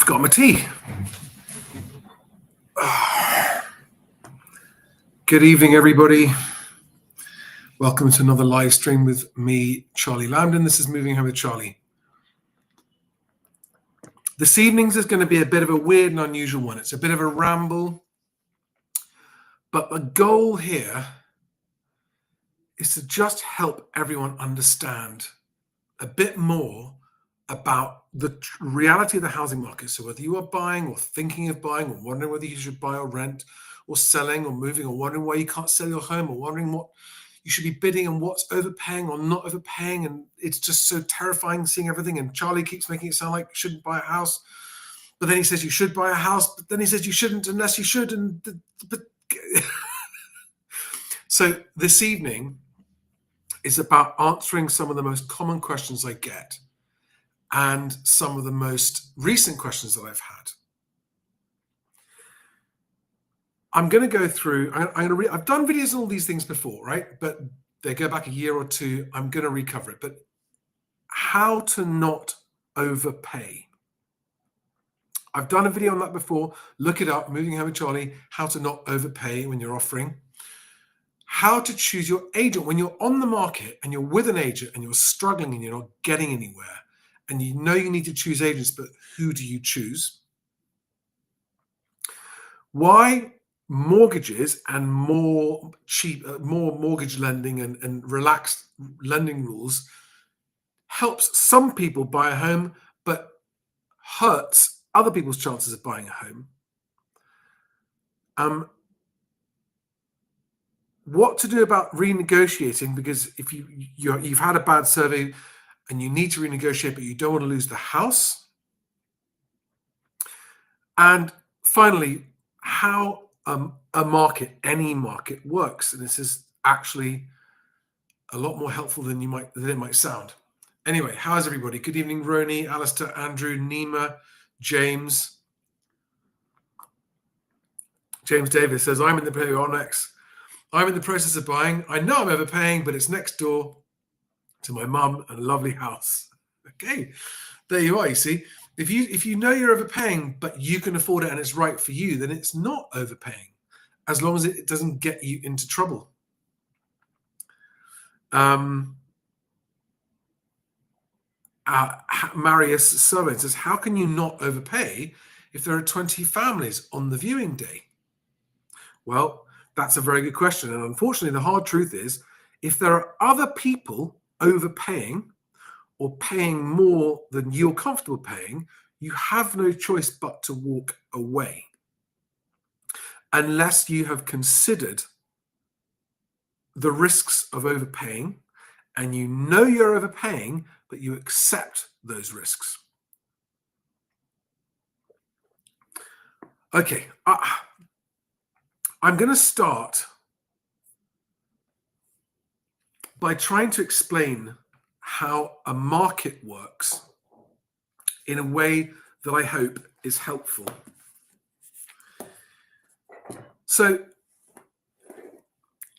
Forgot my tea. Good evening, everybody. Welcome to another live stream with me, Charlie Lambden. This is Moving Home with Charlie. This evening's is going to be a bit of a weird and unusual one. It's a bit of a ramble, but the goal here is to just help everyone understand a bit more about the reality of the housing market. So whether you are buying or thinking of buying or wondering whether you should buy or rent or selling or moving or wondering why you can't sell your home or wondering what you should be bidding and what's overpaying or not overpaying. And it's just so terrifying seeing everything. And Charlie keeps making it sound like you shouldn't buy a house. But then he says you should buy a house. But then he says you shouldn't unless you should. So this evening is about answering some of the most common questions I get and some of the most recent questions that I've had. I'm going to go through, I've done videos on all these things before, right? But they go back a year or two. I'm going to recover it. But how to not overpay. I've done a video on that before. Look it up, Moving Home with Charlie, how to not overpay when you're offering. How to choose your agent when you're on the market and you're with an agent and you're struggling and you're not getting anywhere. And you know you need to choose agents, but who do you choose? Why mortgages and more mortgage lending and relaxed lending rules helps some people buy a home, but hurts other people's chances of buying a home. What to do about renegotiating, because if you've had a bad survey and you need to renegotiate, but you don't want to lose the house. And finally, how a market, any market, works. And this is actually a lot more helpful than it might sound. Anyway, how's everybody? Good evening, Roni, Alistair, Andrew, Nima, James. James Davis says, I'm in the process of buying. I know I'm overpaying, but it's next door to my mum and a lovely house. Okay, there you are. You see, if you know you're overpaying, but you can afford it and it's right for you, then it's not overpaying, as long as it doesn't get you into trouble. Marius Servant says, how can you not overpay if there are 20 families on the viewing day? Well, that's a very good question. And unfortunately, the hard truth is, if there are other people overpaying or paying more than you're comfortable paying, you have no choice but to walk away, unless you have considered the risks of overpaying and you know you're overpaying, but you accept those risks. Okay, I'm going to start by trying to explain how a market works in a way that I hope is helpful. So,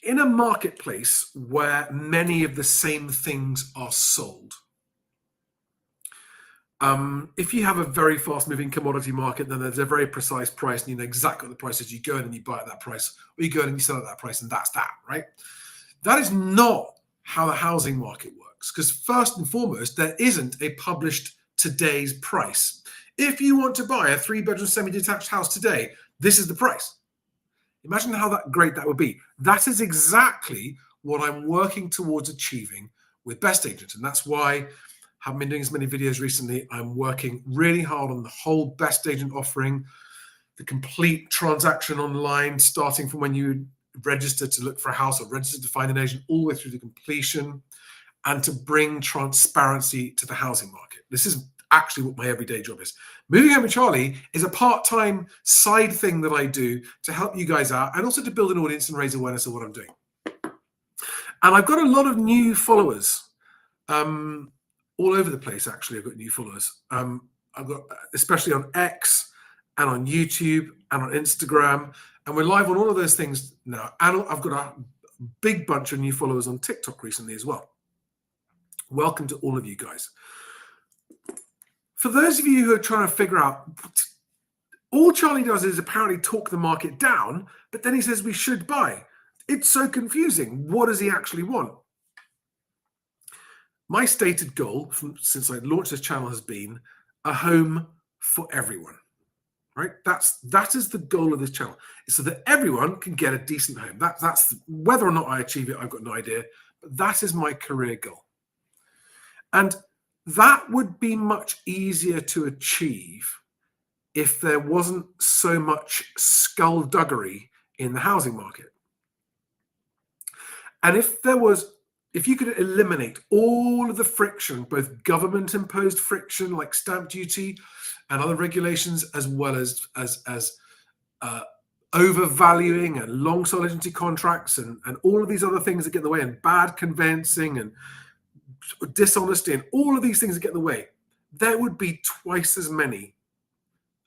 in a marketplace where many of the same things are sold, if you have a very fast-moving commodity market, then there's a very precise price, and you know exactly what the price is. You go in and you buy at that price, or you go in and you sell at that price, and that's that, right? That is not how the housing market works, because first and foremost, there isn't a published today's price. If you want to buy a 3-bedroom semi-detached house today, this is the price. Imagine how great that would be. That is exactly what I'm working towards achieving with Best Agent, and that's why I haven't been doing as many videos recently. I'm working really hard on the whole Best Agent offering, the complete transaction online, starting from when you register to look for a house or register to find an agent, all the way through to completion, and to bring transparency to the housing market. This is actually what my everyday job is. Moving Home with Charlie is a part-time side thing that I do to help you guys out and also to build an audience and raise awareness of what I'm doing. And I've got a lot of new followers all over the place. Actually, I've got new followers. I've got, especially on X and on YouTube and on Instagram, and we're live on all of those things now. And I've got a big bunch of new followers on TikTok recently as well. Welcome to all of you guys. For those of you who are trying to figure out, all Charlie does is apparently talk the market down, but then he says we should buy. It's so confusing. What does he actually want? My stated goal since I launched this channel has been a home for everyone, right? That is the goal of this channel, is so that everyone can get a decent home. That's whether or not I achieve it, I've got no idea, but that is my career goal. And that would be much easier to achieve if there wasn't so much skullduggery in the housing market. And if you could eliminate all of the friction, both government-imposed friction like stamp duty and other regulations, as well as overvaluing and long sole agency contracts and all of these other things that get in the way, and bad conveyancing and dishonesty and all of these things that get in the way, there would be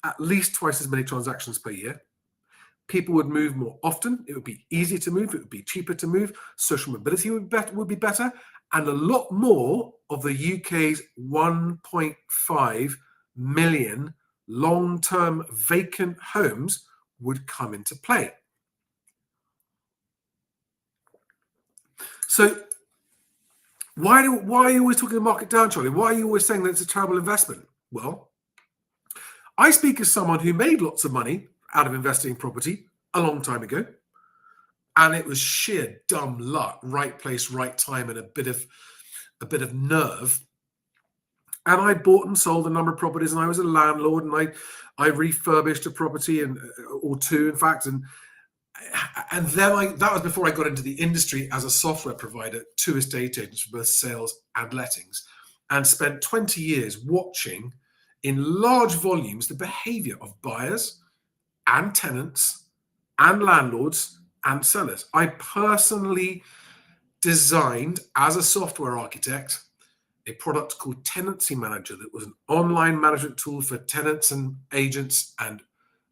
at least twice as many transactions per year. People would move more often. It would be easier to move. It would be cheaper to move. Social mobility would be better. And a lot more of the UK's 1.5 million long-term vacant homes would come into play. So why are you always talking the market down, Charlie? Why are you always saying that it's a terrible investment? Well, I speak as someone who made lots of money out of investing in property a long time ago, and it was sheer dumb luck, right place, right time, and a bit of nerve. And I bought and sold a number of properties, and I was a landlord, and I refurbished a property or two, in fact, and then that was before I got into the industry as a software provider to estate agents for both sales and lettings, and spent 20 years watching in large volumes the behavior of buyers and tenants and landlords and sellers. I personally designed, as a software architect, a product called Tenancy Manager that was an online management tool for tenants and agents and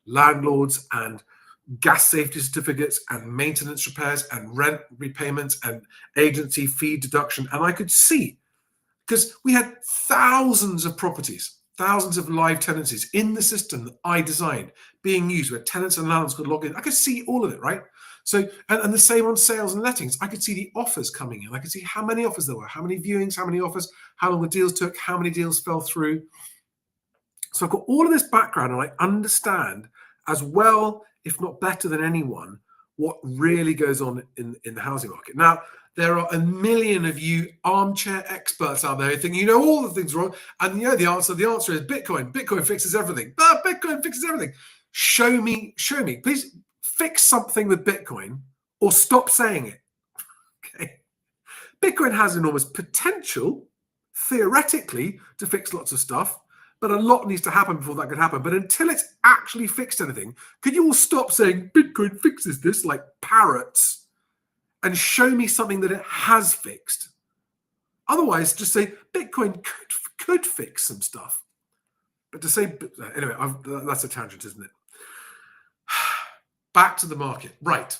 landlords, and gas safety certificates and maintenance repairs and rent repayments and agency fee deduction. And I could see, because we had thousands of properties, thousands of live tenancies in the system that I designed being used, where tenants and landlords could log in. I could see all of it, right? So, and the same on sales and lettings. I could see the offers coming in. I could see how many offers there were, how many viewings, how many offers, how long the deals took, how many deals fell through. So I've got all of this background, and I understand as well, if not better than anyone, what really goes on in the housing market. Now, there are a million of you armchair experts out there who think you know all the things wrong, and you know the answer. The answer is Bitcoin. Bitcoin fixes everything. Bitcoin fixes everything. Show me. Please fix something with Bitcoin, or stop saying it. Okay. Bitcoin has enormous potential, theoretically, to fix lots of stuff, but a lot needs to happen before that could happen. But until it's actually fixed anything, could you all stop saying Bitcoin fixes this like parrots? And show me something that it has fixed. Otherwise, just say Bitcoin could fix some stuff. But to say, anyway, that's a tangent, isn't it? Back to the market. Right.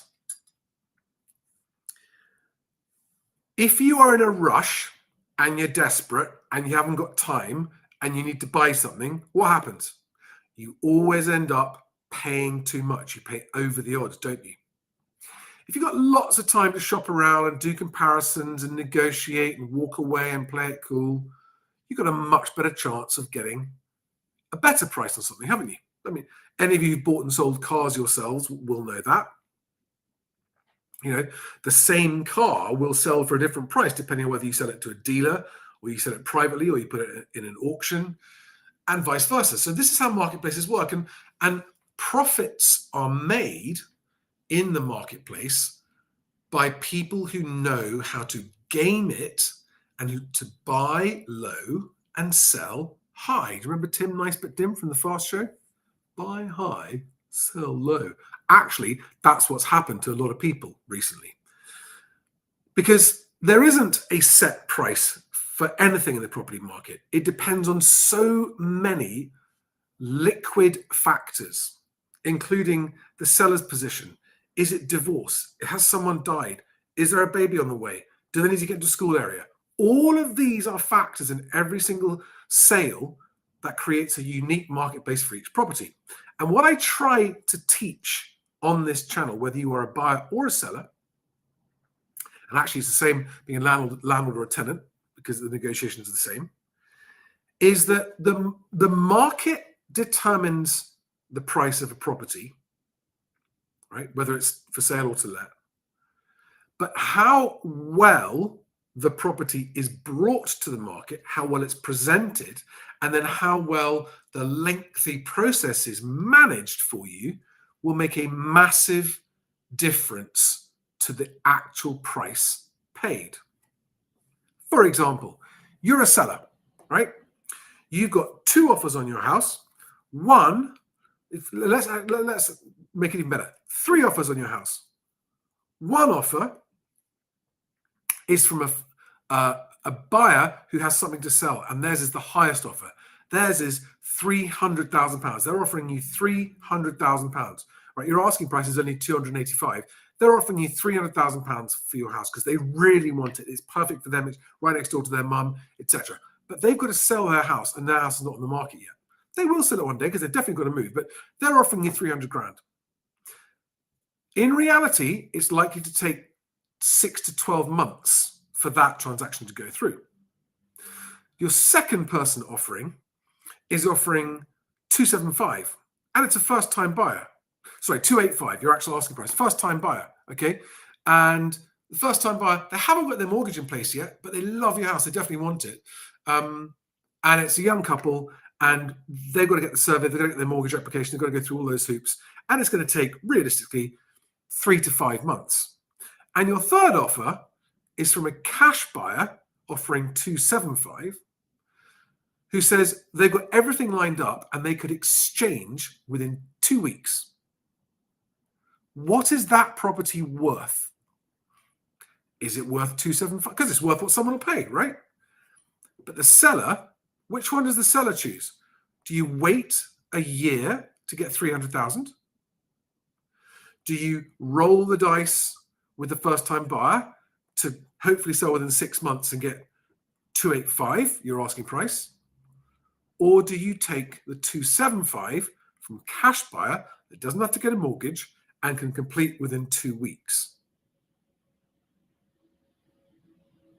If you are in a rush and you're desperate and you haven't got time and you need to buy something, what happens? You always end up paying too much. You pay over the odds, don't you? If you've got lots of time to shop around and do comparisons and negotiate and walk away and play it cool, you've got a much better chance of getting a better price on something, haven't you? I mean, any of you who've bought and sold cars yourselves will know that. You know, the same car will sell for a different price depending on whether you sell it to a dealer or you sell it privately or you put it in an auction, and vice versa. So this is how marketplaces work, and profits are made in the marketplace by people who know how to game it and to buy low and sell high. Do you remember Tim Nice but Dim from the Fast Show? Buy high, sell low. Actually, that's what's happened to a lot of people recently. Because there isn't a set price for anything in the property market. It depends on so many liquid factors, including the seller's position. Is it divorce? Has someone died? Is there a baby on the way? Do they need to get to school area? All of these are factors in every single sale that creates a unique marketplace for each property. And what I try to teach on this channel, whether you are a buyer or a seller, and actually it's the same being a landlord or a tenant because the negotiations are the same, is that the market determines the price of a property, right? Whether it's for sale or to let. But how well the property is brought to the market, how well it's presented, and then how well the lengthy process is managed for you will make a massive difference to the actual price paid. For example, you're a seller, right? You've got 2 offers on your house. One, let's make it even better. 3 offers on your house. One offer is from a buyer who has something to sell, and theirs is the highest offer. Theirs is £300,000. They're offering you £300,000. Right? Your asking price is only £285,000. They're offering you £300,000 for your house because they really want it. It's perfect for them. It's right next door to their mum, etc. But they've got to sell their house, and their house is not on the market yet. They will sell it one day because they're definitely going to move, but they're offering you 300 grand. In reality, it's likely to take 6 to 12 months for that transaction to go through. Your second person offering is offering 275, and it's a first-time buyer. Sorry, 285, your actual asking price, first-time buyer, okay? And the first-time buyer, they haven't got their mortgage in place yet, but they love your house. They definitely want it. And it's a young couple, and they've got to get the survey, they've got to get their mortgage application, they've got to go through all those hoops, and it's going to take, realistically, 3 to 5 months. And your third offer is from a cash buyer offering 275, who says they've got everything lined up and they could exchange within 2 weeks. What is that property worth? Is it worth 275? Because it's worth what someone will pay, right? But the seller, which one does the seller choose? Do you wait a year to get 300,000? Do you roll the dice with the first-time buyer to hopefully sell within 6 months and get 285, your asking price? Or do you take the 275 from cash buyer that doesn't have to get a mortgage and can complete within 2 weeks?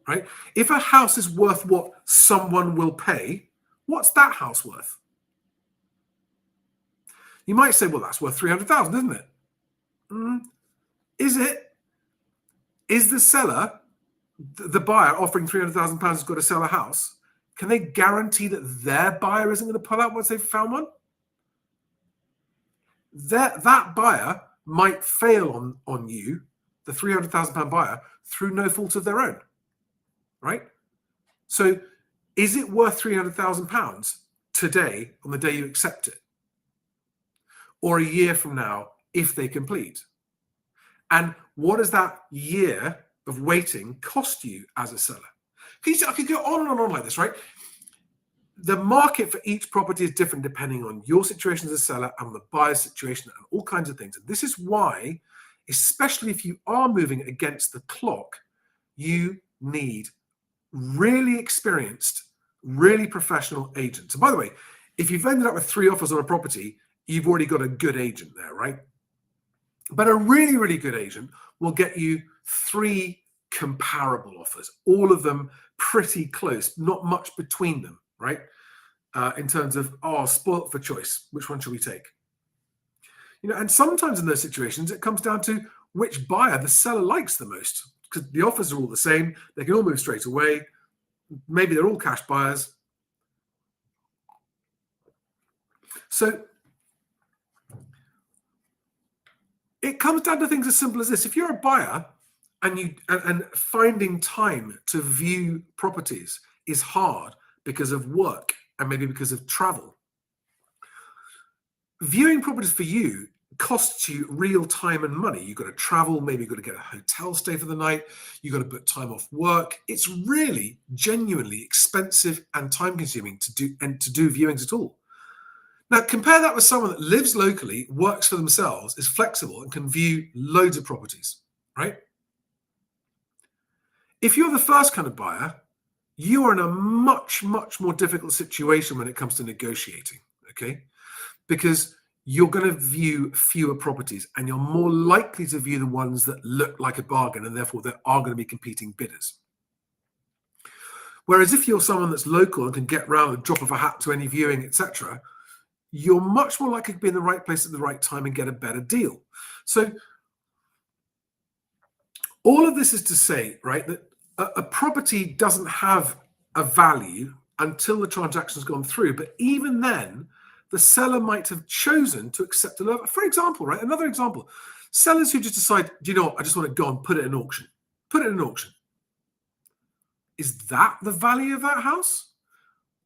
Right? If a house is worth what someone will pay, what's that house worth? You might say, well, that's worth 300,000, isn't it? Is it? Is the seller, the buyer offering £300,000 has got to sell a house? Can they guarantee that their buyer isn't going to pull out once they've found one? That buyer might fail on you, the £300,000 buyer, through no fault of their own, right? So is it worth £300,000 today on the day you accept it? Or a year from now if they complete? And what does that year of waiting cost you as a seller? I could go on and on like this, right? The market for each property is different depending on your situation as a seller and the buyer's situation and all kinds of things. And this is why, especially if you are moving against the clock, you need really experienced, really professional agents. And by the way, if you've ended up with 3 offers on a property, you've already got a good agent there, right? But a really, really good agent will get you 3 comparable offers, all of them pretty close, not much between them, right? In terms of, spoilt for choice, which one should we take? You know, and sometimes in those situations, it comes down to which buyer the seller likes the most, because the offers are all the same. They can all move straight away. Maybe they're all cash buyers. So it comes down to things as simple as this. If you're a buyer and finding time to view properties is hard because of work and maybe because of travel, viewing properties for you costs you real time and money. You've got to travel, maybe you've got to get a hotel stay for the night, you've got to book time off work. It's really genuinely expensive and time consuming to do viewings at all. Now, compare that with someone that lives locally, works for themselves, is flexible, and can view loads of properties, right? If you're the first kind of buyer, you are in a much, much more difficult situation when it comes to negotiating, okay? Because you're going to view fewer properties and you're more likely to view the ones that look like a bargain, and therefore there are going to be competing bidders. Whereas if you're someone that's local and can get round the drop of a hat to any viewing, etc., you're much more likely to be in the right place at the right time and get a better deal. So all of this is to say, right, that a property doesn't have a value until the transaction's gone through. But even then, the seller might have chosen to accept a lower. For example, right, another example, sellers who just decide, do you know what, I just want to go and put it in auction. Put it in auction. Is that the value of that house?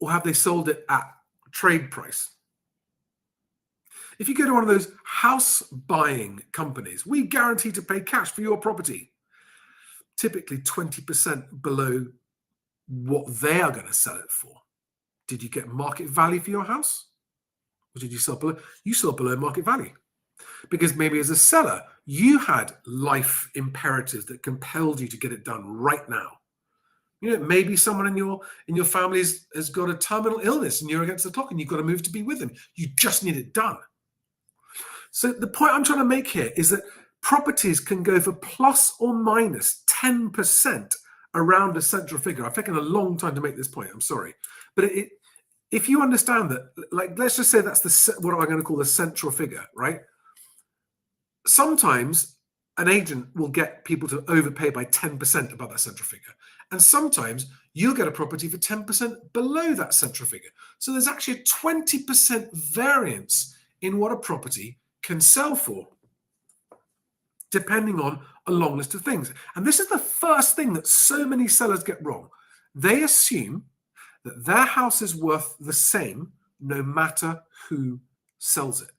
Or have they sold it at trade price? If you go to one of those house buying companies, we guarantee to pay cash for your property, typically 20% below what they are going to sell it for. Did you get market value for your house? Or did you sell below? You sold below market value. Because maybe as a seller, you had life imperatives that compelled you to get it done right now. You know, maybe someone in your family has got a terminal illness and you're against the clock and you've got to move to be with them. You just need it done. So the point I'm trying to make here is that properties can go for plus or minus 10% around a central figure. I've taken a long time to make this point. I'm sorry. But if you understand that, like, let's just say that's what I'm going to call the central figure, right? Sometimes an agent will get people to overpay by 10% above that central figure. And sometimes you'll get a property for 10% below that central figure. So there's actually a 20% variance in what a property can sell for, depending on a long list of things. And this is the first thing that so many sellers get wrong. They assume that their house is worth the same no matter who sells it.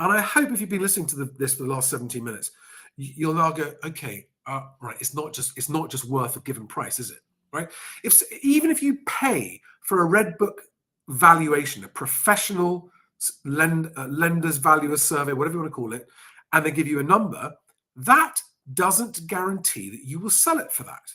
And I hope if you've been listening to this for the last 17 minutes, you'll now go, okay, right, it's not just worth a given price, is it? Right? Even if you pay for a red book valuation, a professional lender's valuer survey, whatever you want to call it, and they give you a number, that doesn't guarantee that you will sell it for that.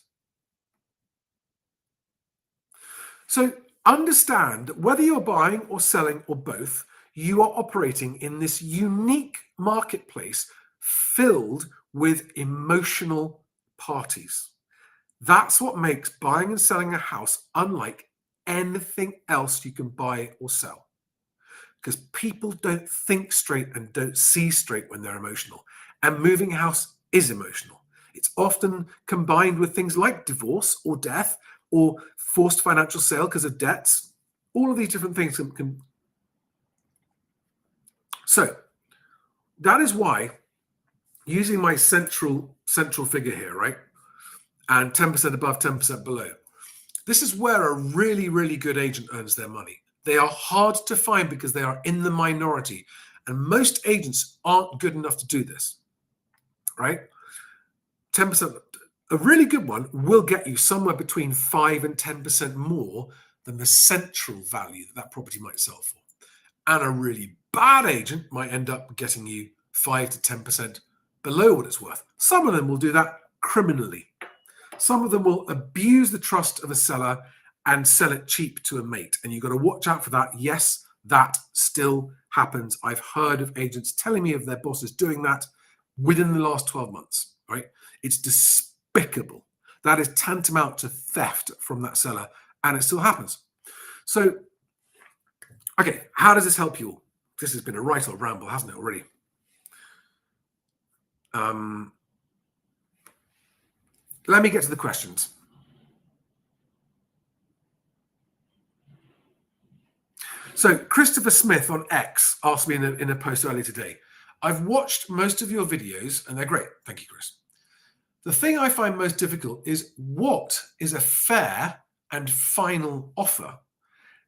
So understand that whether you're buying or selling or both, you are operating in this unique marketplace filled with emotional parties. That's what makes buying and selling a house unlike anything else you can buy or sell. Because people don't think straight and don't see straight when they're emotional. And moving house is emotional. It's often combined with things like divorce or death or forced financial sale because of debts. All of these different things can. So that is why, using my central figure here, right, and 10% above, 10% below, this is where a really, really good agent earns their money. They are hard to find because they are in the minority, and most agents aren't good enough to do this, right? 10%, a really good one will get you somewhere between 5 and 10% more than the central value that property might sell for. And a really bad agent might end up getting you 5 to 10% below what it's worth. Some of them will do that criminally. Some of them will abuse the trust of a seller and sell it cheap to a mate. And you've got to watch out for that. Yes, that still happens. I've heard of agents telling me of their bosses doing that within the last 12 months, right? It's despicable. That is tantamount to theft from that seller, and it still happens. So, okay, how does this help you all? This has been a right old ramble, hasn't it, already? Let me get to the questions. So Christopher Smith on X asked me in a post earlier today, I've watched most of your videos and they're great. Thank you, Chris. The thing I find most difficult is what is a fair and final offer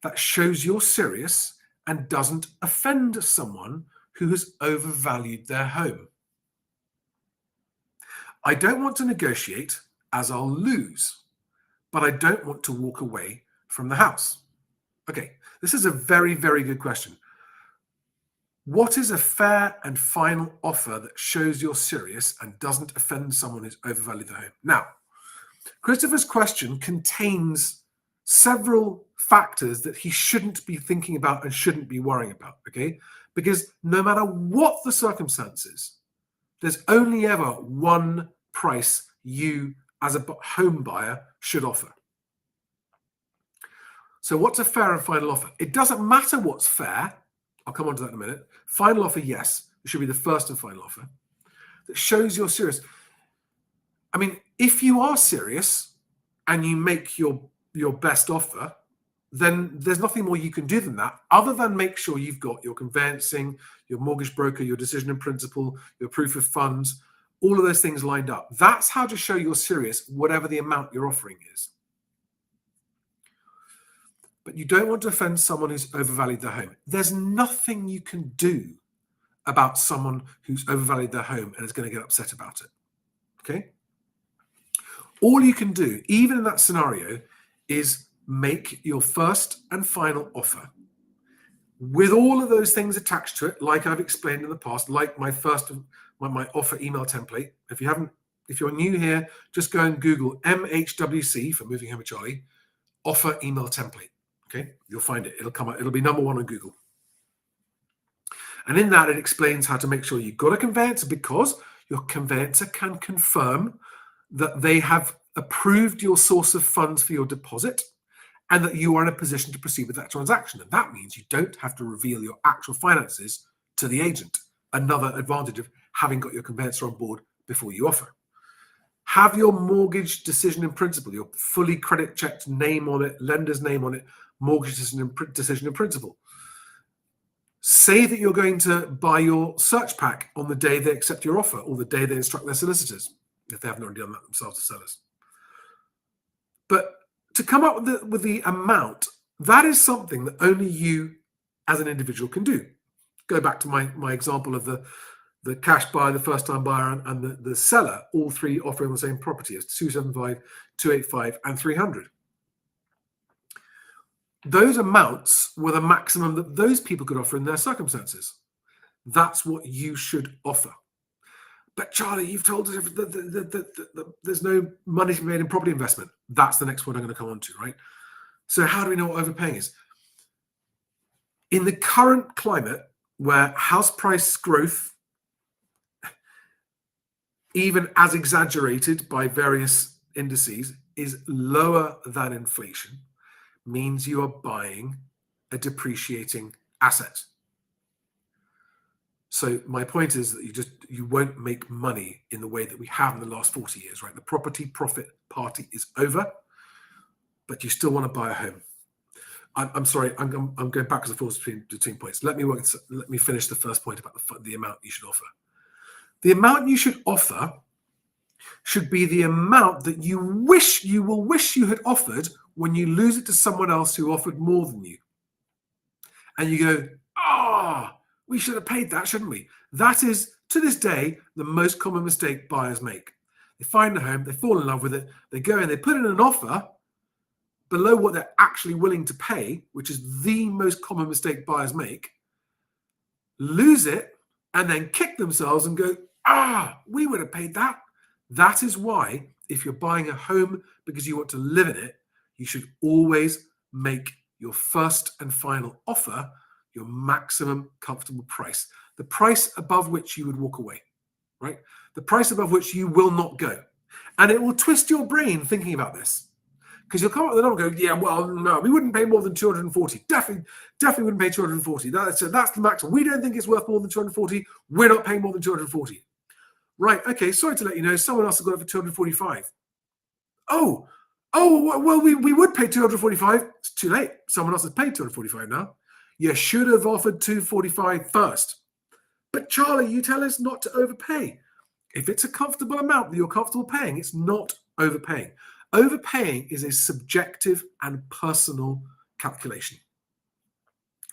that shows you're serious and doesn't offend someone who has overvalued their home. I don't want to negotiate as I'll lose, but I don't want to walk away from the house. Okay, this is a very, very good question. What is a fair and final offer that shows you're serious and doesn't offend someone who's overvalued their home? Now, Christopher's question contains several factors that he shouldn't be thinking about and shouldn't be worrying about, okay? Because no matter what the circumstances, there's only ever one price you as a home buyer should offer. So what's a fair and final offer? It doesn't matter what's fair. I'll come on to that in a minute. Final offer, yes. It should be the first and final offer. That shows you're serious. I mean, if you are serious and you make your best offer, then there's nothing more you can do than that, other than make sure you've got your conveyancing, your mortgage broker, your decision in principle, your proof of funds, all of those things lined up. That's how to show you're serious, whatever the amount you're offering is. But you don't want to offend someone who's overvalued their home. There's nothing you can do about someone who's overvalued their home and is going to get upset about it. Okay? All you can do, even in that scenario, is make your first and final offer with all of those things attached to it, like I've explained in the past, like my offer email template. If you're new here, just go and Google MHWC for Moving Home with Charlie, offer email template. Okay, you'll find it. It'll come up. It'll be number one on Google. And in that, it explains how to make sure you've got a conveyancer, because your conveyancer can confirm that they have approved your source of funds for your deposit and that you are in a position to proceed with that transaction. And that means you don't have to reveal your actual finances to the agent. Another advantage of having got your conveyancer on board before you offer. Have your mortgage decision in principle, your fully credit checked name on it, lender's name on it, mortgage decision in principle. Say that you're going to buy your search pack on the day they accept your offer or the day they instruct their solicitors, if they haven't already done that themselves as sellers. But to come up with the amount, that is something that only you as an individual can do. Go back to my example of the cash buyer, the first-time buyer, and the seller, all three offering the same property as 275, 285, and 300. Those amounts were the maximum that those people could offer in their circumstances. That's what you should offer. But Charlie, you've told us that there's no money to be made in property investment. That's the next one I'm going to come on to, right? So how do we know what overpaying is? In the current climate, where house price growth, even as exaggerated by various indices, is lower than inflation, means you are buying a depreciating asset. So my point is that you won't make money in the way that we have in the last 40 years, right? The property profit party is over, but you still want to buy a home. I'm sorry, I'm going backwards and forwards between points. Let me finish the first point about the amount you should offer. The amount you should offer should be the amount that you wish you had offered when you lose it to someone else who offered more than you. And you go, we should have paid that, shouldn't we? That is, to this day, the most common mistake buyers make. They find a home, they fall in love with it, they go in, they put in an offer below what they're actually willing to pay, which is the most common mistake buyers make, lose it, and then kick themselves and go, we would have paid that. That is why, if you're buying a home because you want to live in it, you should always make your first and final offer your maximum comfortable price. The price above which you would walk away, right? The price above which you will not go. And it will twist your brain thinking about this. Because you'll come up with a number and go, yeah, well, no, we wouldn't pay more than 240. Definitely wouldn't pay 240. That's the maximum. We don't think it's worth more than 240. We're not paying more than 240. Right, okay, sorry to let you know, someone else has got it for 245. Well, we would pay 245. It's too late. Someone else has paid 245 now. You should have offered 245 first. But Charlie, you tell us not to overpay. If it's a comfortable amount that you're comfortable paying, it's not overpaying. Overpaying is a subjective and personal calculation.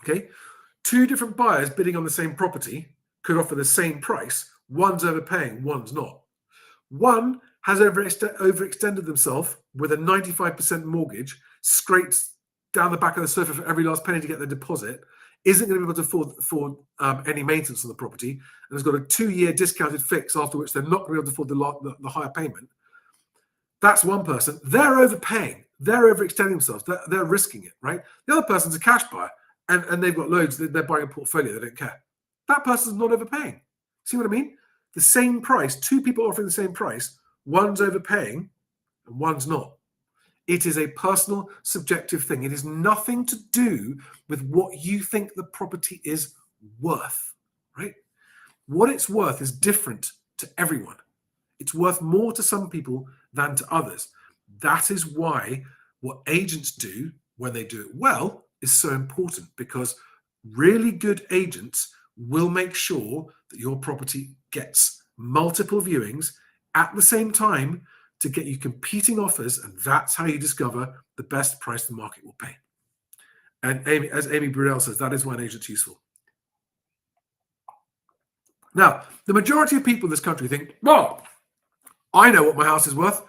Okay? Two different buyers bidding on the same property could offer the same price. One's overpaying, one's not. One has overextended themselves with a 95% mortgage, scraped down the back of the sofa for every last penny to get their deposit, isn't going to be able to afford any maintenance on the property, and has got a 2-year discounted fix, after which they're not going to be able to afford the higher payment. That's one person. They're overpaying. They're overextending themselves. They're risking it, right? The other person's a cash buyer and they've got loads. They're buying a portfolio. They don't care. That person's not overpaying. See what I mean? The same price, two people offering the same price, one's overpaying and one's not. It is a personal, subjective thing. It is nothing to do with what you think the property is worth, right? What it's worth is different to everyone. It's worth more to some people than to others. That is why what agents do when they do it well is so important, because really good agents will make sure that your property gets multiple viewings at the same time to get you competing offers, and that's how you discover the best price the market will pay. And Amy, as Amy Brunel says, that is why an agent's useful. Now, the majority of people in this country think, well, I know what my house is worth.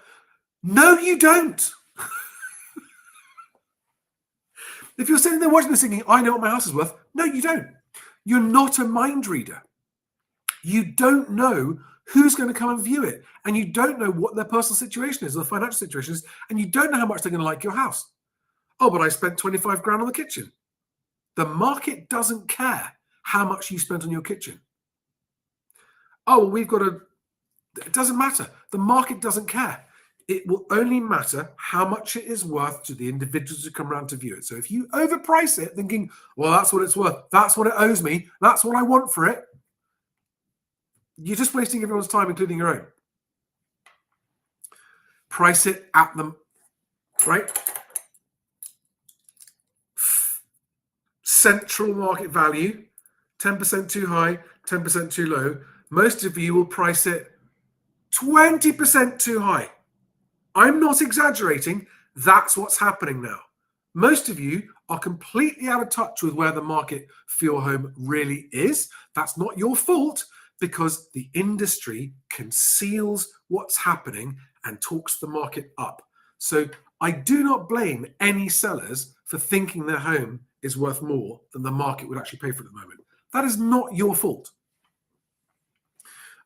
No, you don't. If you're sitting there watching this thinking, I know what my house is worth, no, you don't. You're not a mind reader. You don't know who's going to come and view it. And you don't know what their personal situation is or financial situation is. And you don't know how much they're going to like your house. Oh, but I spent 25 grand on the kitchen. The market doesn't care how much you spent on your kitchen. Oh, well, it doesn't matter. The market doesn't care. It will only matter how much it is worth to the individuals who come around to view it. So if you overprice it thinking, well, that's what it's worth, that's what it owes me, that's what I want for it, you're just wasting everyone's time, including your own. Price it at them, right? Central market value, 10% too high, 10% too low. Most of you will price it 20% too high. I'm not exaggerating. That's what's happening now. Most of you are completely out of touch with where the market for your home really is. That's not your fault, because the industry conceals what's happening and talks the market up. So I do not blame any sellers for thinking their home is worth more than the market would actually pay for it at the moment. That is not your fault.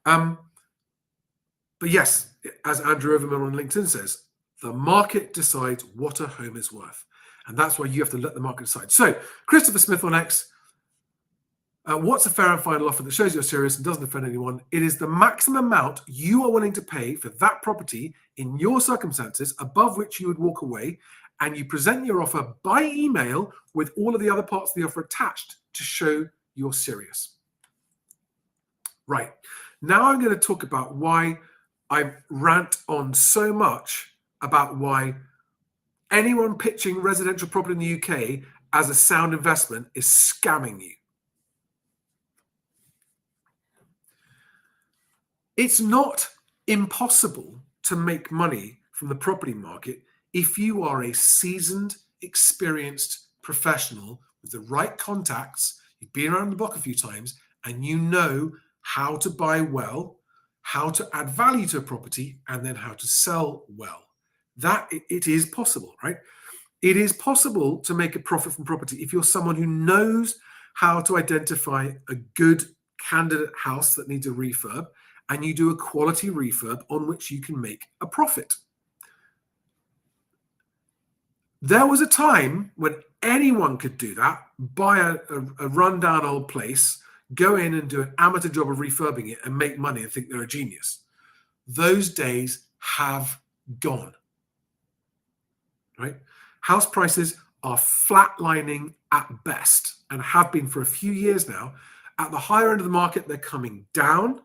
But yes, as Andrew Overman on LinkedIn says, the market decides what a home is worth. And that's why you have to let the market decide. So Christopher Smith on X, what's a fair and final offer that shows you're serious and doesn't offend anyone? It is the maximum amount you are willing to pay for that property in your circumstances, above which you would walk away, and you present your offer by email with all of the other parts of the offer attached to show you're serious. Right. Now I'm going to talk about why I rant on so much about why anyone pitching residential property in the UK as a sound investment is scamming you. It's not impossible to make money from the property market if you are a seasoned, experienced professional with the right contacts, you've been around the block a few times, and you know how to buy well, how to add value to a property, and then how to sell well. That it is possible, right? It is possible to make a profit from property if you're someone who knows how to identify a good candidate house that needs a refurb, and you do a quality refurb on which you can make a profit. There was a time when anyone could do that, buy a rundown old place, go in and do an amateur job of refurbing it and make money and think they're a genius. Those days have gone, right? House prices are flatlining at best and have been for a few years now. At the higher end of the market, they're coming down.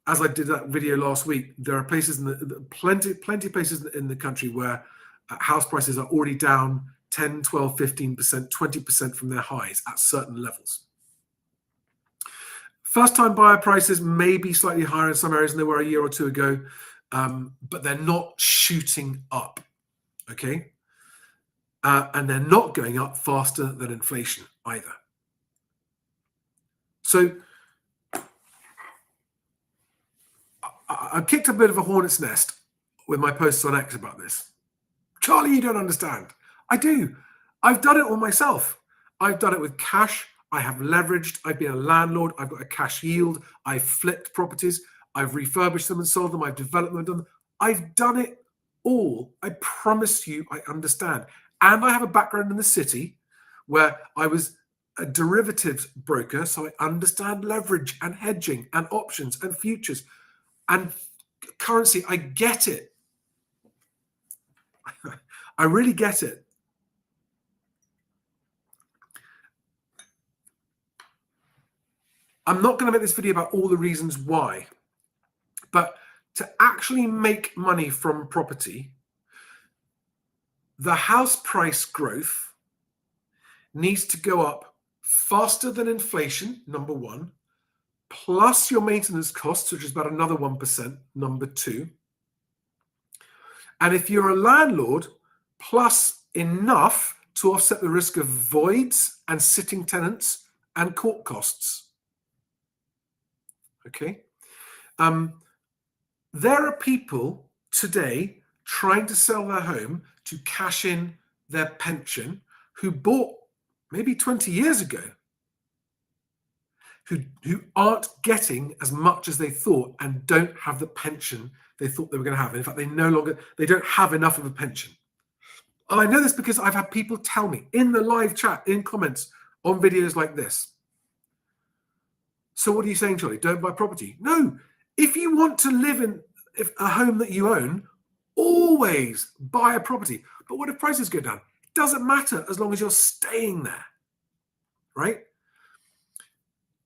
As I did that video last week, there are places plenty of places in the country where house prices are already down 10, 12, 15%, 20% from their highs at certain levels. First-time buyer prices may be slightly higher in some areas than they were a year or two ago, but they're not shooting up, okay? And they're not going up faster than inflation either. So I kicked a bit of a hornet's nest with my posts on X about this. Charlie, you don't understand. I do. I've done it all myself. I've done it with cash. I have leveraged. I've been a landlord. I've got a cash yield. I've flipped properties. I've refurbished them and sold them. I've developed them and done them. I've done it all. I promise you, I understand. And I have a background in the city where I was a derivatives broker, so I understand leverage and hedging and options and futures and currency. I get it. I really get it. I'm not going to make this video about all the reasons why, but to actually make money from property, the house price growth needs to go up faster than inflation, number one, plus your maintenance costs, which is about another 1%, number two. And if you're a landlord, plus enough to offset the risk of voids and sitting tenants and court costs. Okay. There are people today trying to sell their home to cash in their pension who bought maybe 20 years ago, who aren't getting as much as they thought and don't have the pension they thought they were going to have. In fact, they don't have enough of a pension. And I know this because I've had people tell me in the live chat, in comments on videos like this. So what are you saying, Charlie? Don't buy property? No. If you want to live in a home that you own, always buy a property. But what if prices go down? It doesn't matter as long as you're staying there, right?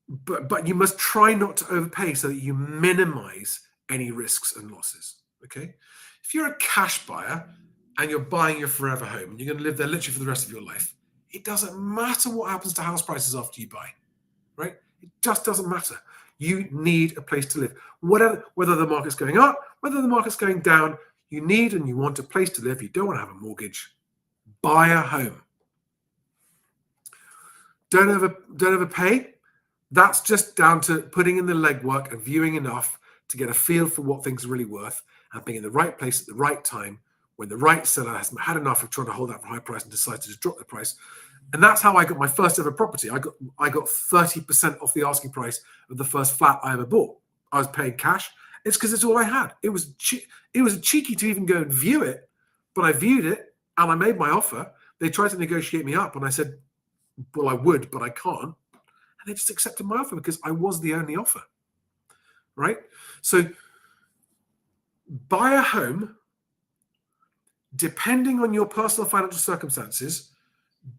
But you must try not to overpay so that you minimize any risks and losses, okay? If you're a cash buyer and you're buying your forever home and you're going to live there literally for the rest of your life, it doesn't matter what happens to house prices after you buy, right? It just doesn't matter. You need a place to live. Whether the market's going up, whether the market's going down, you need and you want a place to live. You don't want to have a mortgage. Buy a home. Don't overpay. That's just down to putting in the legwork and viewing enough to get a feel for what things are really worth and being in the right place at the right time when the right seller has had enough of trying to hold out for high price and decides to just drop the price. And that's how I got my first ever property. I got 30% off the asking price of the first flat I ever bought. I was paying cash. It's because it's all I had. It was cheeky to even go and view it, but I viewed it and I made my offer. They tried to negotiate me up and I said, well, I would, but I can't. And they just accepted my offer because I was the only offer, right? So buy a home, depending on your personal financial circumstances,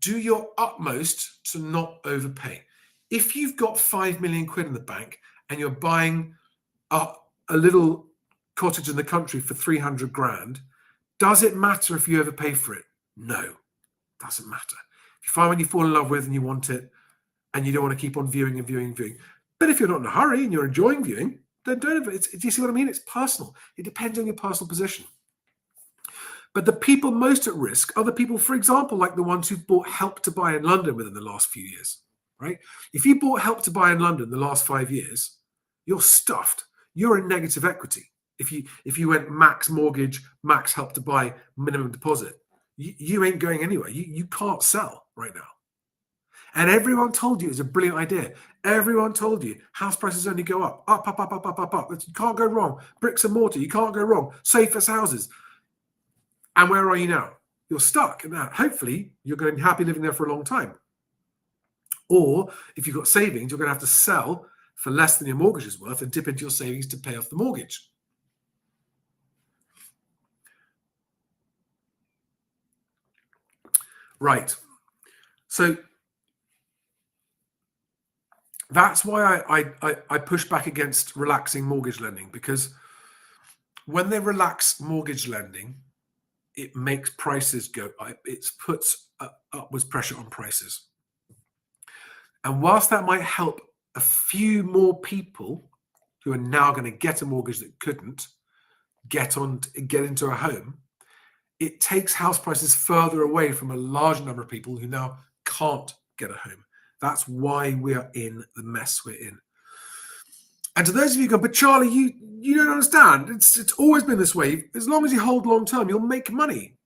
do your utmost to not overpay. If you've got 5 million quid in the bank and you're buying a little cottage in the country for 300 grand, does it matter if you overpay for it? No, doesn't matter. If you find one you fall in love with and you want it and you don't want to keep on viewing and viewing and viewing. But if you're not in a hurry and you're enjoying viewing, then don't overpay. Do you see what I mean? It's personal. It depends on your personal position. But the people most at risk are the people, for example, like the ones who've bought Help to Buy in London within the last few years, right? If you bought Help to Buy in London the last 5 years, you're stuffed. You're in negative equity. If you went max mortgage, max Help to Buy, minimum deposit, you ain't going anywhere. You can't sell right now. And everyone told you it was a brilliant idea. Everyone told you house prices only go up. Up. You can't go wrong. Bricks and mortar, you can't go wrong. Safest houses. And where are you now? You're stuck. And now, hopefully, you're going to be happy living there for a long time. Or if you've got savings, you're going to have to sell for less than your mortgage is worth and dip into your savings to pay off the mortgage. Right. So that's why I push back against relaxing mortgage lending, because when they relax mortgage lending, it makes prices go up. It puts upwards pressure on prices. And whilst that might help a few more people who are now going to get a mortgage that couldn't get into a home, it takes house prices further away from a large number of people who now can't get a home. That's why we're in the mess we're in. And to those of you who go, but Charlie, you don't understand. It's always been this way. As long as you hold long term, you'll make money.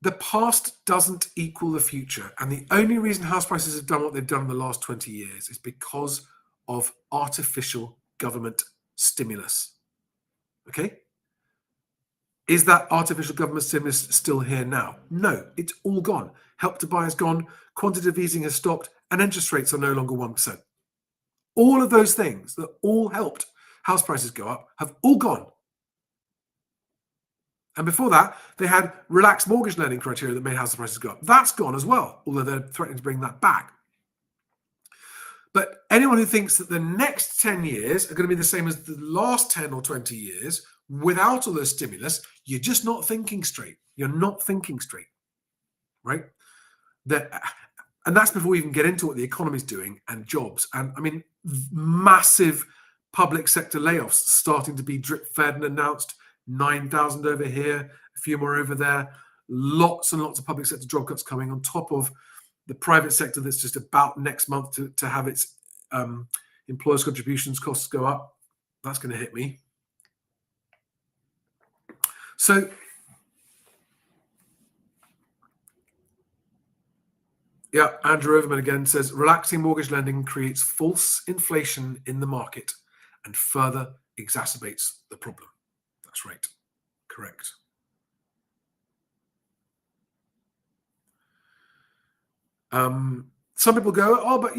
The past doesn't equal the future. And the only reason house prices have done what they've done in the last 20 years is because of artificial government stimulus. Okay? Is that artificial government stimulus still here now? No, it's all gone. Help to Buy is gone, quantitative easing has stopped, and interest rates are no longer 1%. All of those things that all helped house prices go up have all gone. And before that, they had relaxed mortgage lending criteria that made house prices go up. That's gone as well, although they're threatening to bring that back. But anyone who thinks that the next 10 years are going to be the same as the last 10 or 20 years without all those stimulus, you're just not thinking straight. You're not thinking straight, right? And that's before we even get into what the economy's doing and jobs. And I mean, massive public sector layoffs starting to be drip fed and announced. 9,000 over here, a few more over there. Lots and lots of public sector job cuts coming on top of the private sector that's just about next month to have its employers' contributions costs go up. That's going to hit me. So yeah, Andrew Overman again says, relaxing mortgage lending creates false inflation in the market and further exacerbates the problem. That's right. Correct. Some people go, oh, but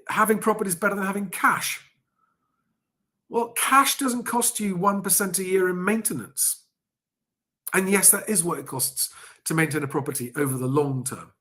having property is better than having cash. Well, cash doesn't cost you 1% a year in maintenance. And yes, that is what it costs to maintain a property over the long term.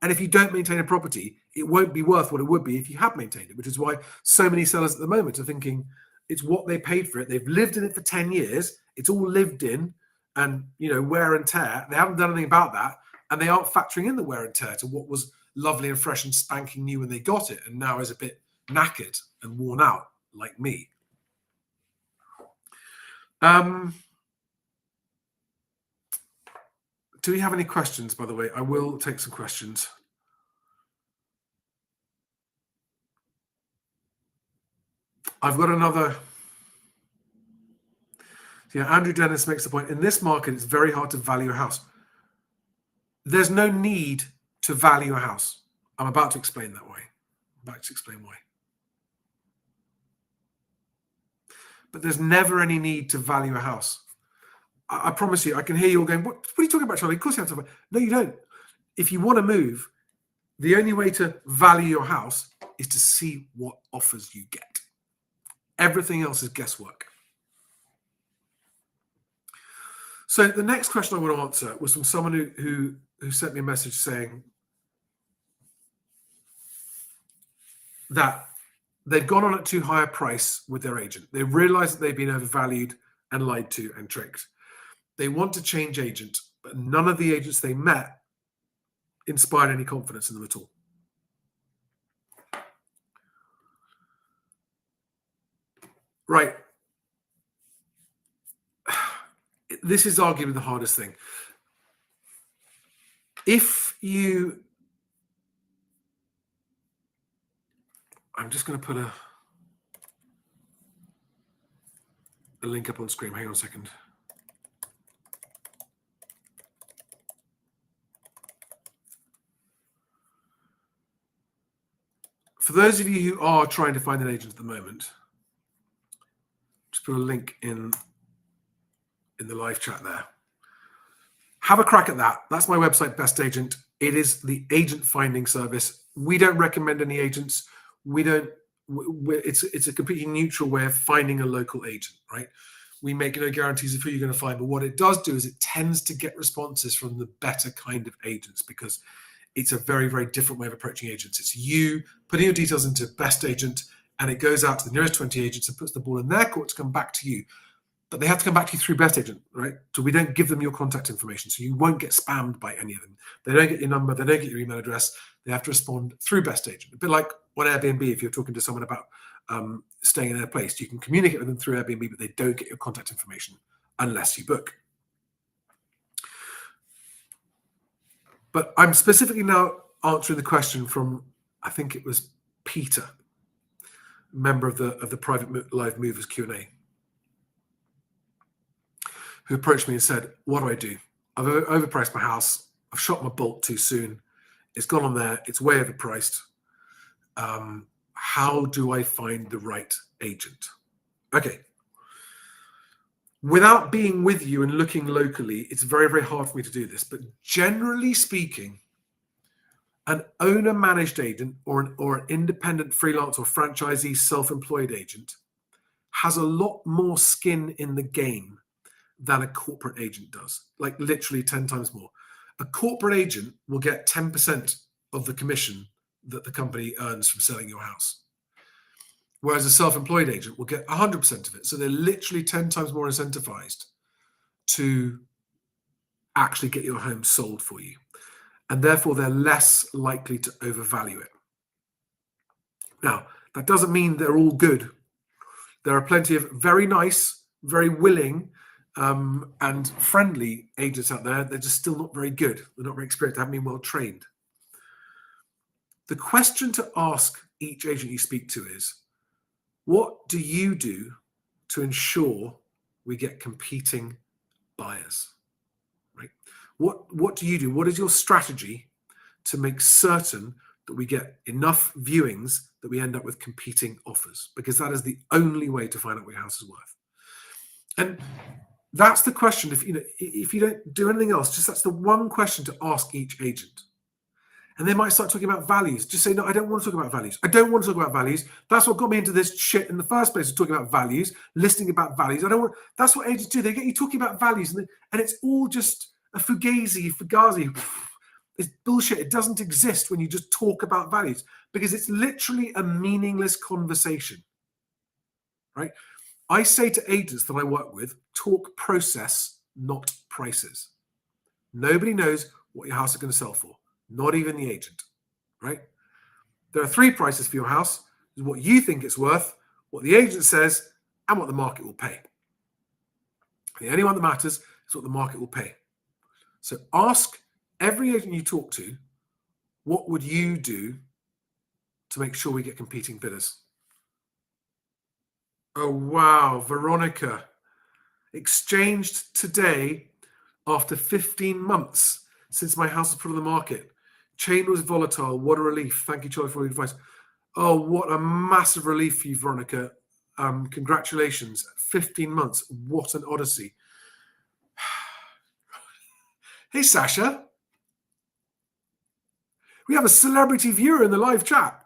And if you don't maintain a property, it won't be worth what it would be if you had maintained it, which is why so many sellers at the moment are thinking it's what they paid for it. They've lived in it for 10 years. It's all lived in and, wear and tear. They haven't done anything about that. And they aren't factoring in the wear and tear to what was lovely and fresh and spanking new when they got it and now is a bit knackered and worn out, like me. Do we have any questions, by the way? I will take some questions. I've got another. Yeah, Andrew Dennis makes the point. In this market, it's very hard to value a house. There's no need to value a house. I'm about to explain that way. I'm about to explain why. But there's never any need to value a house. I promise you, I can hear you all going, what are you talking about, Charlie? Of course you have to. No, you don't. If you want to move, the only way to value your house is to see what offers you get. Everything else is guesswork. So the next question I want to answer was from someone who sent me a message saying that they've gone on at too high a price with their agent. They realized that they've been overvalued and lied to and tricked. They want to change agent, but none of the agents they met inspired any confidence in them at all. Right. This is arguably the hardest thing. I'm just going to put a link up on screen. Hang on a second. For those of you who are trying to find an agent at the moment, just put a link in the live chat there. Have a crack at that. That's my website, Best Agent. It is the agent finding service. We don't recommend any agents. It's a completely neutral way of finding a local agent, right? We make no guarantees of who you're going to find, but what it does do is it tends to get responses from the better kind of agents because it's a very, very different way of approaching agents. It's you putting your details into Best Agent and it goes out to the nearest 20 agents and puts the ball in their court to come back to you. But they have to come back to you through Best Agent, right? So we don't give them your contact information. So you won't get spammed by any of them. They don't get your number. They don't get your email address. They have to respond through Best Agent. A bit like on Airbnb, if you're talking to someone about staying in their place, you can communicate with them through Airbnb, but they don't get your contact information unless you book. But I'm specifically now answering the question from, I think it was Peter, member of the private live movers Q&A, who approached me and said, what do I do? I've overpriced my house. I've shot my bolt too soon. It's gone on there. It's way overpriced. How do I find the right agent? Okay. Without being with you and looking locally, it's very, very hard for me to do this. But generally speaking, an owner-managed agent or an independent freelance or franchisee self-employed agent has a lot more skin in the game than a corporate agent does, like literally 10 times more. A corporate agent will get 10% of the commission that the company earns from selling your house, whereas a self-employed agent will get 100% of it. So they're literally 10 times more incentivized to actually get your home sold for you. And therefore, they're less likely to overvalue it. Now, that doesn't mean they're all good. There are plenty of very nice, very willing, and friendly agents out there. They're just still not very good. They're not very experienced. They haven't been well trained. The question to ask each agent you speak to is, what do you do to ensure we get competing buyers? Right? What do you do? What is your strategy to make certain that we get enough viewings that we end up with competing offers? Because that is the only way to find out what your house is worth. And that's the question. If you don't do anything else, just that's the one question to ask each agent. And they might start talking about values. Just say, no, I don't want to talk about values. I don't want to talk about values. That's what got me into this shit in the first place, talking about values, listing about values. That's what agents do. They get you talking about values, and it's all just a fugazi. It's bullshit. It doesn't exist when you just talk about values, because it's literally a meaningless conversation, right? I say to agents that I work with, talk process, not prices. Nobody knows what your house is going to sell for, not even the agent, right? There are 3 prices for your house: what you think it's worth, what the agent says, and what the market will pay. The only one that matters is what the market will pay. So ask every agent you talk to, what would you do to make sure we get competing bidders? Oh, wow. Veronica, exchanged today after 15 months since my house was put on the market. Chain was volatile. What a relief. Thank you, Charlie, for all your advice. Oh, what a massive relief for you, Veronica. Congratulations. 15 months. What an odyssey. Hey, Sasha. We have a celebrity viewer in the live chat.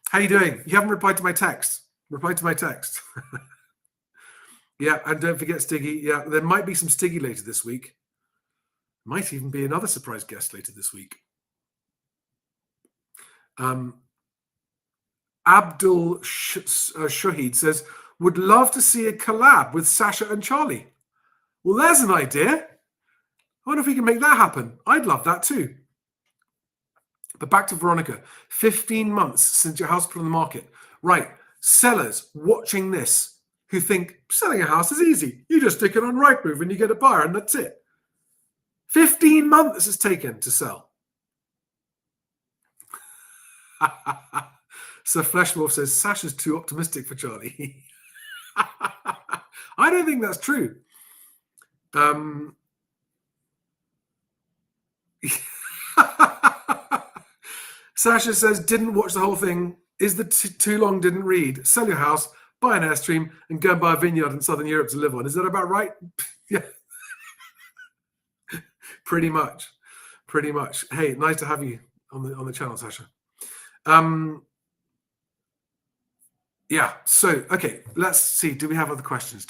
How you doing? You haven't replied to my text. Reply to my text. Yeah, and don't forget Stiggy. Yeah, there might be some Stiggy later this week. Might even be another surprise guest later this week. Abdul Shahid says, would love to see a collab with Sasha and Charlie. Well, there's an idea. I wonder if we can make that happen. I'd love that too. But back to Veronica. 15 months since your house put on the market. Right. Sellers watching this who think selling a house is easy. You just stick it on Rightmove and you get a buyer, and that's it. 15 months it's taken to sell. So Fleshmorph says, Sasha's too optimistic for Charlie. I don't think that's true. Sasha says, didn't watch the whole thing. Is the too long, didn't read. Sell your house, buy an Airstream, and go and buy a vineyard in Southern Europe to live on. Is that about right? Yeah. Pretty much. Hey, nice to have you on the channel, Sasha. Yeah, so, okay, let's see. Do we have other questions?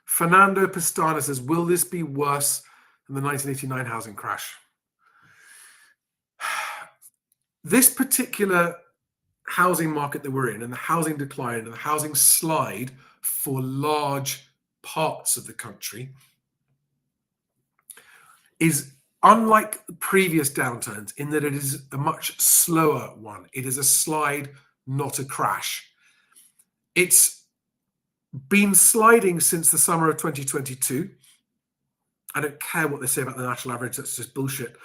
Fernando Pastana says, will this be worse than the 1989 housing crash? This particular housing market that we're in, and the housing decline and the housing slide for large parts of the country, is unlike previous downturns in that it is a much slower one. It is a slide, not a crash. It's been sliding since the summer of 2022. I don't care what they say about the national average. That's just bullshit.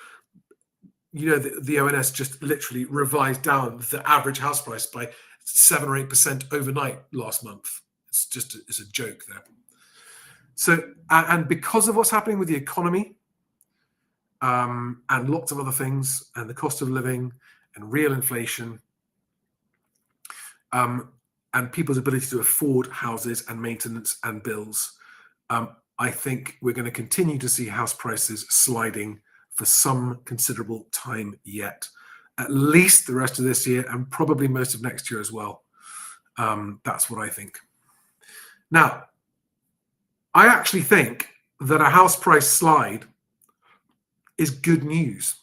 You know, the ONS just literally revised down the average house price by 7 or 8% overnight last month. It's a joke there. So, and because of what's happening with the economy, and lots of other things, and the cost of living and real inflation, and people's ability to afford houses and maintenance and bills, I think we're going to continue to see house prices sliding for some considerable time yet, at least the rest of this year and probably most of next year as well. That's what I think. Now, I actually think that a house price slide is good news.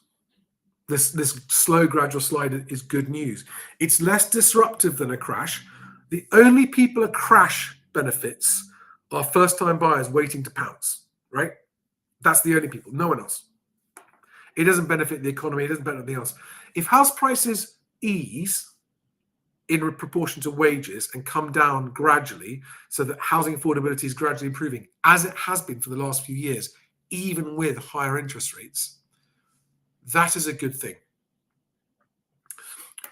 This slow, gradual slide is good news. It's less disruptive than a crash. The only people a crash benefits are first-time buyers waiting to pounce, right? That's the only people, no one else. It doesn't benefit the economy. It doesn't benefit anything else. If house prices ease in proportion to wages and come down gradually so that housing affordability is gradually improving, as it has been for the last few years, even with higher interest rates, that is a good thing.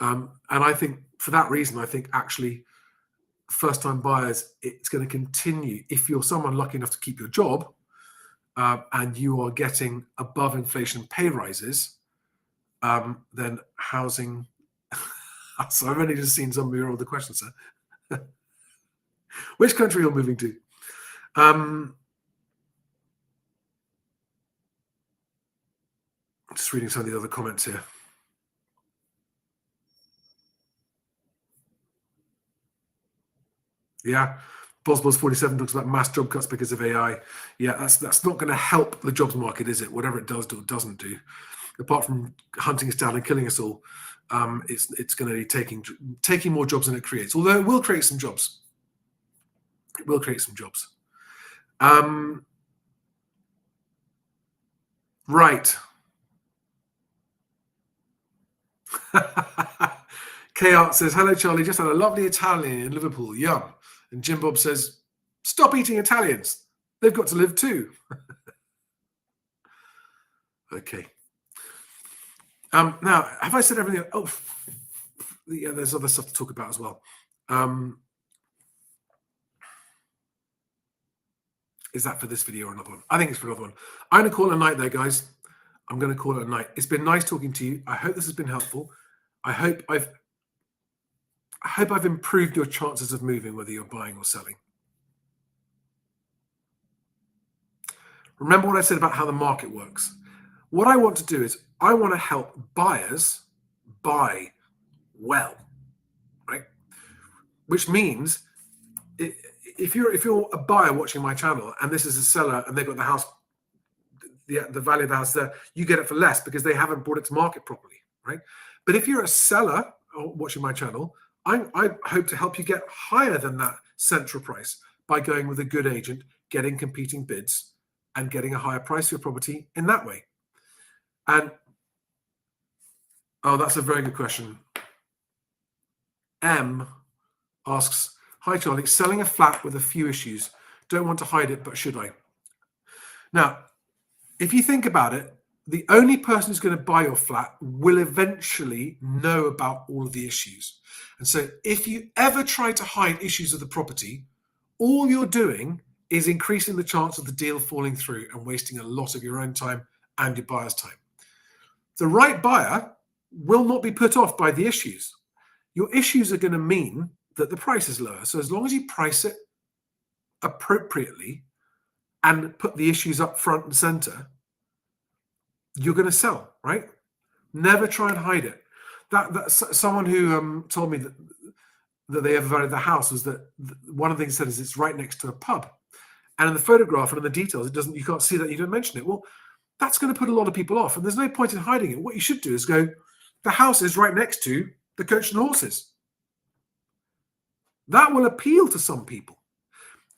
And I think for that reason, I think actually first-time buyers, it's going to continue. If you're someone lucky enough to keep your job and you are getting above inflation pay rises, then housing. So I've only just seen some of your other questions, sir. Which country you're moving to? Just reading some of the other comments here. Yeah, Bosbos 47 talks about mass job cuts because of AI. Yeah, that's not going to help the jobs market, is it? Whatever it does do or doesn't do, apart from hunting us down and killing us all, it's going to be taking more jobs than it creates. Although it will create some jobs. It will create some jobs. Right. K-Art says, hello, Charlie. Just had a lovely Italian in Liverpool. Yum. And Jim Bob says, stop eating Italians. They've got to live too. Okay. Now, have I said everything? Oh, yeah, there's other stuff to talk about as well. Is that for this video or another one? I think it's for another one. I'm going to call it a night there, guys. I'm going to call it a night. It's been nice talking to you. I hope this has been helpful. I hope I've improved your chances of moving, whether you're buying or selling. Remember what I said about how the market works. What I want to do is I want to help buyers buy well, right? Which means if you're a buyer watching my channel and this is a seller and they've got the house, the value of the house there, you get it for less because they haven't brought it to market properly, right? But if you're a seller watching my channel, I hope to help you get higher than that central price by going with a good agent, getting competing bids, and getting a higher price for your property in that way. And oh, that's a very good question. M asks, hi Charlie, selling a flat with a few issues. Don't want to hide it, but should I? Now, if you think about it, the only person who's going to buy your flat will eventually know about all of the issues. And so if you ever try to hide issues of the property, all you're doing is increasing the chance of the deal falling through and wasting a lot of your own time and your buyer's time. The right buyer will not be put off by the issues. Your issues are going to mean that the price is lower. So as long as you price it appropriately and put the issues up front and center, you're going to sell, right? Never try and hide it. That's someone who told me that they ever valued the house was that one of the things said is it's right next to a pub, and in the photograph and in the details, it doesn't. You can't see that. You don't mention it. Well, that's going to put a lot of people off, and there's no point in hiding it. What you should do is go, the house is right next to the Coach and Horses. That will appeal to some people.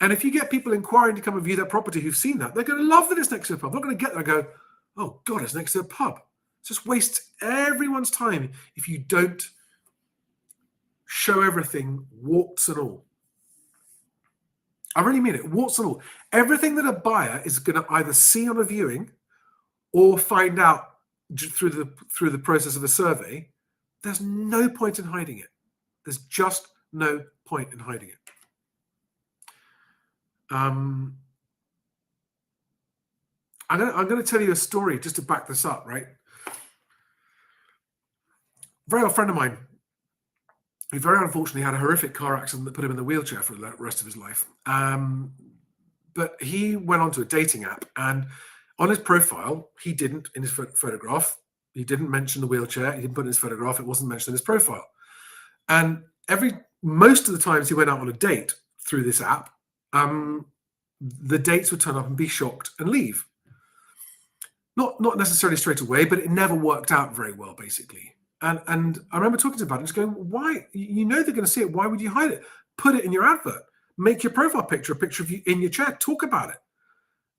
And if you get people inquiring to come and view that property who've seen that, they're going to love that it's next to a pub. They're not going to get there and go, oh God, it's next to a pub. It just wastes everyone's time if you don't show everything, warts and all. I really mean it, warts and all. Everything that a buyer is going to either see on a viewing or find out through the process of a survey, there's no point in hiding it. There's just no point in hiding it. I'm going to tell you a story just to back this up, right? A very old friend of mine He very unfortunately had a horrific car accident that put him in the wheelchair for the rest of his life. But he went onto a dating app, and on his profile, he didn't, in his photograph, he didn't mention the wheelchair. He didn't put in his photograph. It wasn't mentioned in his profile. And most of the times he went out on a date through this app, the dates would turn up and be shocked and leave. Not necessarily straight away, but it never worked out very well, basically. And I remember talking to him about it, just going, why? You know they're going to see it. Why would you hide it? Put it in your advert. Make your profile picture a picture of you in your chair. Talk about it.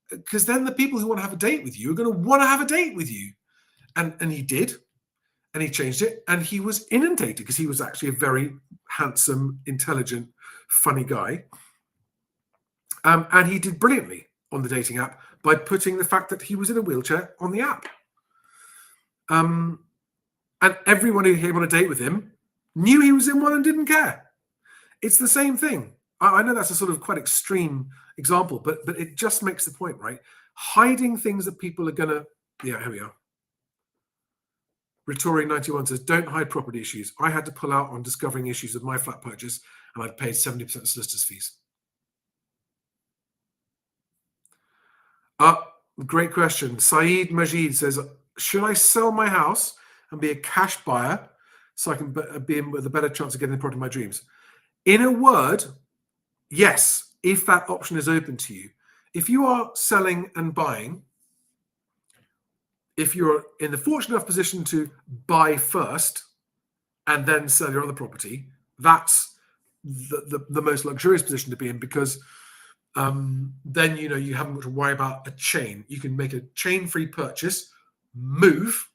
Because then the people who want to have a date with you are going to want to have a date with you. And he did. And he changed it. And he was inundated because he was actually a very handsome, intelligent, funny guy. And he did brilliantly on the dating app by putting the fact that he was in a wheelchair on the app. And everyone who came on a date with him knew he was in one and didn't care. It's the same thing. I know that's a sort of quite extreme example, but it just makes the point, right? Hiding things that people are going to... Yeah, here we are. Ritori91 says, don't hide property issues. I had to pull out on discovering issues with my flat purchase, and I'd paid 70% solicitor's fees. Great question. Saeed Majid says, should I sell my house and be a cash buyer so I can be in with a better chance of getting the property of my dreams? In a word, yes, if that option is open to you. If you are selling and buying, if you're in the fortunate enough position to buy first and then sell your other property, that's the most luxurious position to be in, because then you haven't got to worry about a chain. You can make a chain-free purchase, move,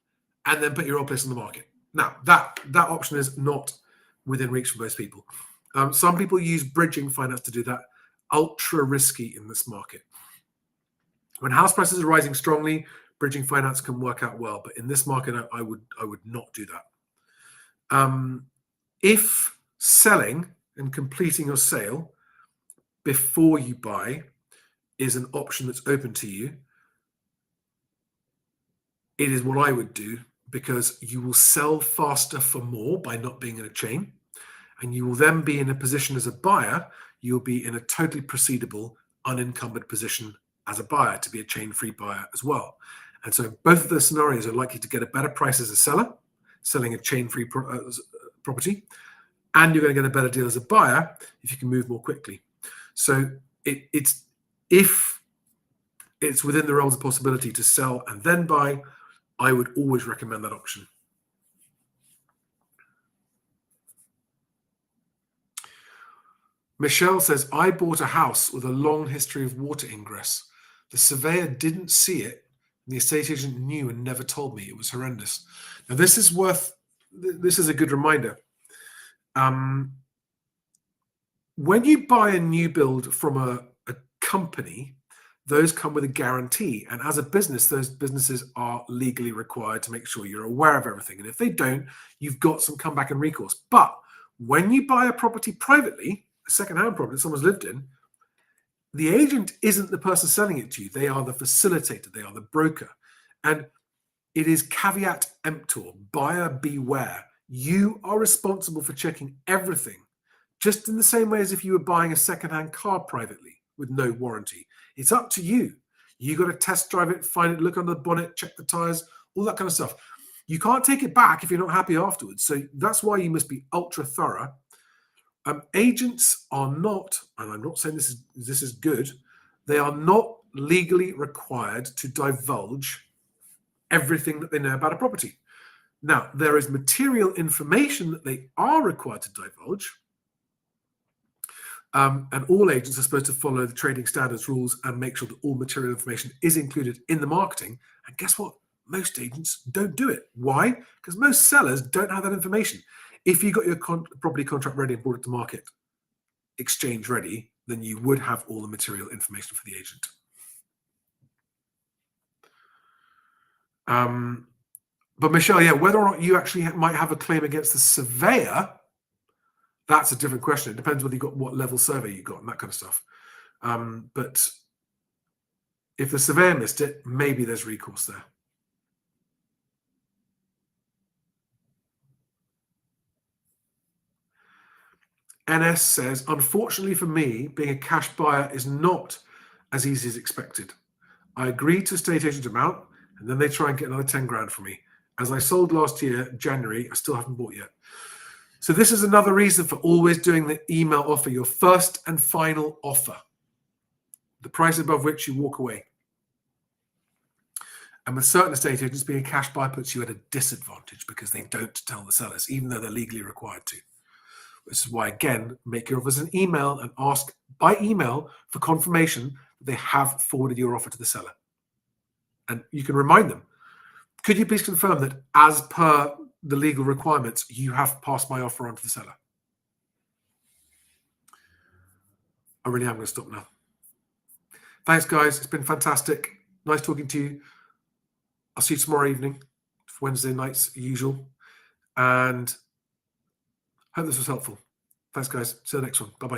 and then put your old place on the market. Now, that option is not within reach for most people. Some people use bridging finance to do that. Ultra risky in this market. When house prices are rising strongly, bridging finance can work out well, but in this market, I would not do that. If selling and completing your sale before you buy is an option that's open to you, it is what I would do, because you will sell faster for more by not being in a chain, and you will then be in a position as a buyer, you'll be in a totally proceedable, unencumbered position as a buyer to be a chain-free buyer as well. And so both of those scenarios are likely to get a better price as a seller, selling a chain-free property, and you're going to get a better deal as a buyer if you can move more quickly. So if it's within the realms of possibility to sell and then buy, I would always recommend that option. Michelle says, I bought a house with a long history of water ingress. The surveyor didn't see it, and the estate agent knew and never told me. It was horrendous. Now, this is a good reminder. When you buy a new build from a company, those come with a guarantee. And as a business, those businesses are legally required to make sure you're aware of everything. And if they don't, you've got some comeback and recourse. But when you buy a property privately, a second-hand property that someone's lived in, the agent isn't the person selling it to you. They are the facilitator. They are the broker. And it is caveat emptor, buyer beware. You are responsible for checking everything, just in the same way as if you were buying a second-hand car privately with no warranty. It's up to you. You got to test drive it, find it, look under the bonnet, check the tires, all that kind of stuff. You can't take it back if you're not happy afterwards. So that's why you must be ultra thorough. Agents are not, and I'm not saying this is good, they are not legally required to divulge everything that they know about a property. Now, there is material information that they are required to divulge, and all agents are supposed to follow the trading standards rules and make sure that all material information is included in the marketing. And guess what? Most agents don't do it. Why? Because most sellers don't have that information. If you got your property contract ready and brought it to market, exchange ready, then you would have all the material information for the agent. But Michelle, yeah, whether or not you actually might have a claim against the surveyor, that's a different question. It depends whether you got what level survey you got and that kind of stuff. But if the surveyor missed it, maybe there's recourse there. NS says, unfortunately for me, being a cash buyer is not as easy as expected. I agreed to estate agent amount, and then they try and get another 10 grand from me. As I sold last year, January, I still haven't bought yet. So this is another reason for always doing the email offer, your first and final offer, the price above which you walk away. And with certain estate agents, being a cash buyer puts you at a disadvantage because they don't tell the sellers, even though they're legally required to. This is why, again, make your offers an email and ask by email for confirmation that they have forwarded your offer to the seller. And you can remind them, could you please confirm that as per the legal requirements, you have passed my offer on to the seller? I really am going to stop now. Thanks, guys. It's been fantastic. Nice talking to you. I'll see you tomorrow evening, Wednesday nights, usual. And hope this was helpful. Thanks, guys. See you the next one. Bye-bye.